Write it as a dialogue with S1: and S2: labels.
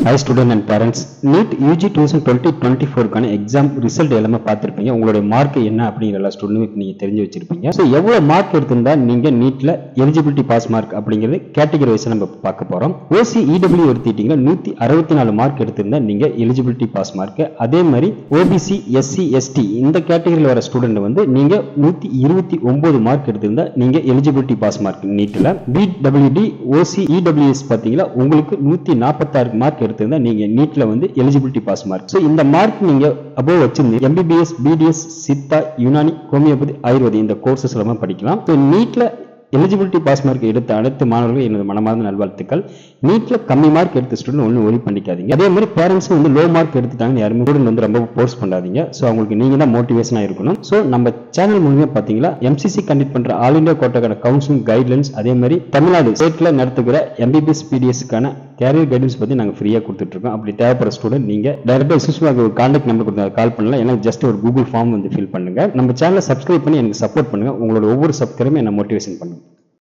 S1: Hi student and parents, NEET UG 2020-24 கான exam result எல்லாமே பார்த்திருப்பீங்க. உங்களுடைய மார்க் என்ன அப்படிங்கிற எல்லா ஸ்டூடெண்ட்டும் நீங்க தெரிஞ்சு வச்சிருப்பீங்க. ஸோ எவ்வளவு மார்க் எடுத்திருந்தா நீங்க நீட்ல எலிஜிபிலிட்டி பாஸ் மார்க் அப்படிங்கிறது கேட்டகரி வைஸ் நம்ம பார்க்க போறோம். OC EW எடுத்துட்டீங்கன்னா 164 மார்க் எடுத்திருந்தா நீங்க எலிஜிபிலிட்டி பாஸ் மார்க். அதே மாதிரி OBC SC ST இந்த கேட்டகரியில் வர ஸ்டூடெண்ட் வந்து நீங்க 129 மார்க் எடுத்திருந்தா நீங்க எலிஜிபிலிட்டி பாஸ் மார்க் நீட்ல. BWD OC EWS பாத்தீங்கன்னா உங்களுக்கு 146 மார்க் எடுத்திருந்தா நீங்க நீட்ல வந்து எலிஜிபிலிட்டி பாஸ் மார்க். சோ இந்த மார்க் நீங்க அபோவ் வச்சிருந்தீங்க MBBS BDS Siddha Unani homeopathy Ayurvedic இந்த கோர்சஸ் எல்லாம் படிக்கலாம். சோ நீட்ல எலிஜிபிலிட்டி பாஸ் மார்க் எடுத்த அனைத்து மாணவர்கள் எனது மனமார்ந்த நல்வாழ்த்துக்கள். நீட்ல கம்மி மார்க் எடுத்த ஸ்டூடெண்ட் ஒன்றும் ஒரி பண்ணிக்காதீங்க. அதே மாதிரி பேரண்ட்ஸும் வந்து லோ மார்க் எடுத்துட்டாங்கன்னு யாருமே ஸ்டூடெண்ட் வந்து ரொம்ப போர்ஸ் பண்ணாதீங்க. ஸோ அவங்களுக்கு நீங்க தான் மோட்டிவேஷனா இருக்கணும். ஸோ நம்ம சேனல் மூலமே பார்த்தீங்கன்னா MCC கண்டக்ட் பண்ற ஆல் இந்தியா கோட்டாக்கான கவுன்சிலிங் கைட்லைன்ஸ், அதே மாதிரி தமிழ்நாடு ஸ்டேட்ல நடத்துகிற MBBS PDSக்கான கேரியர் கைடன்ஸ் பத்தி நாங்க ஃப்ரீயா கொடுத்துட்டு இருக்கோம். அப்படி தேவைப்படுற ஸ்டூடெண்ட் நீங்க டைரக்டா சிஸ்டமாக ஒரு கான்டாக்ட் நம்பர் கொடுத்து கால் பண்ணலாம். ஏன்னா ஜஸ்ட் ஒரு கூகுள் ஃபார்ம் வந்து ஃபில் பண்ணுங்க. நம்ம சேனலை சப்ஸ்கிரைப் பண்ணி எனக்கு சப்போர்ட் பண்ணுங்க. உங்களோட ஒவ்வொரு சப்ஸ்கிரைபும் என்ன மோட்டிவேஷன் பண்ணுங்க.